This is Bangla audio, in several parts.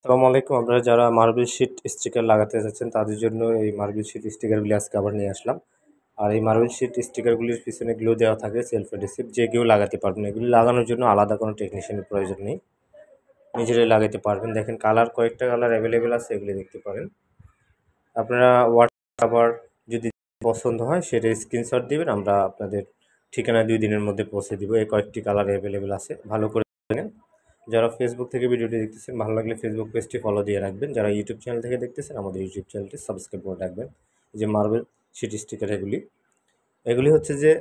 আসসালামু আলাইকুম। আপনারা যারা মার্বেল শিট স্টিকার লাগাতে চাচ্ছেন তাদের জন্য এই মার্বেল শিট স্টিকারগুলি আজকে আবার নিয়ে আসলাম। আর এই মার্বেল শিট স্টিকারগুলির পিছনে গ্লু দেওয়া থাকে সেলফ অ্যাডহেসিভ, যে কেউ লাগাতে পারবেন। এগুলি লাগানোর জন্য আলাদা কোনো টেকনিশিয়ানের প্রয়োজন নেই, নিজেরাই লাগাতে পারবেন। দেখেন কয়েকটা কালার অ্যাভেলেবেল আছে, এগুলি দেখতে পারেন। আপনারা হোয়াটসঅ্যাপ আবার যদি পছন্দ হয় সেটা স্ক্রিনশট দিবেন, আমরা আপনাদের ঠিকানায় 2 দিনের মধ্যে পৌঁছে দিব। এই কয়েকটি কালার অ্যাভেলেবেল আছে, ভালো করে দেখেন। যারা ফেসবুক থেকে ভিডিওটি দেখতেছেন, ভালো লাগলে ফেসবুক পেজটি ফলো দিয়ে রাখবেন। যারা ইউটিউব চ্যানেল থেকে দেখতেছেন, আমাদের ইউটিউব চ্যানেলটি সাবস্ক্রাইব করে রাখবেন। এই যে মার্বেল শিট স্টিকার এগুলি হচ্ছে যে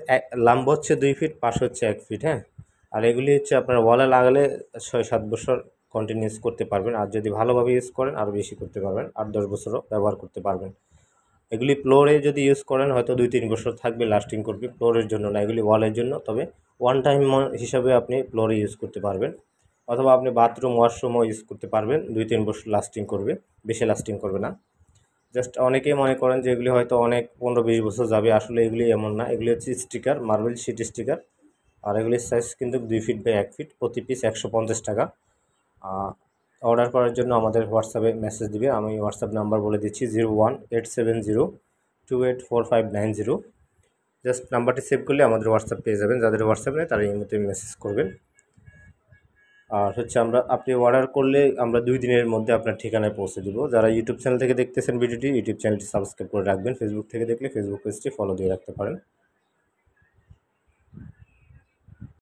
লম্বা হচ্ছে 2 ফিট, পাশ হচ্ছে 1 ফিট, হ্যাঁ। আর এগুলি হচ্ছে আপনার ওয়ালে লাগালে 6-7 বছর কন্টিনিউস করতে পারবেন, আর যদি ভালোভাবে ইউজ করেন আরও বেশি করতে পারবেন, 8-10 বছরও ব্যবহার করতে পারবেন। এগুলি ফ্লোরে যদি ইউজ করেন হয়তো 2-3 বছর থাকবে, লাস্টিং করবে। ফ্লোরের জন্য না, এগুলি ওয়ালের জন্য। তবে ওয়ান টাইম হিসাবে আপনি ফ্লোরে ইউজ করতে পারবেন, অথবা আপনি বাথরুম ওয়াশরুমও ইউজ করতে পারবেন। 2-3 বছর লাস্টিং করবে, বেশি লাস্টিং করবে না। জাস্ট অনেকেই মনে করেন যে এগুলি হয়তো অনেক 15-20 বছর যাবে, আসলে এগুলি এমন না। এগুলি হচ্ছে স্টিকার, মার্বেল শিট স্টিকার। আর এগুলির সাইজ কিন্তু 2 ফিট বাই 1 ফিট, প্রতি পিস 150 টাকা। অর্ডার করার জন্য আমাদের হোয়াটসঅ্যাপে মেসেজ দিবে। আমি হোয়াটসঅ্যাপ নাম্বার বলে দিচ্ছি 018702845990। জাস্ট নাম্বারটি সেভ করলে আমাদের হোয়াটসঅ্যাপ পেয়ে যাবেন। যাদের হোয়াটসঅ্যাপ নেই তারা এই মতো মেসেজ করবেন। আর হচ্ছে আপনি অর্ডার করলে আমরা 2 দিনের মধ্যে আপনার ঠিকানায় পৌঁছে দিব। যারা ইউটিউব চ্যানেল থেকে দেখতেছেন ভিডিওটি, ইউটিউব চ্যানেলটি সাবস্ক্রাইব করে রাখবেন। ফেসবুক থেকে দেখলে ফেসবুক পেজটি ফলো দিয়ে রাখতে পারেন।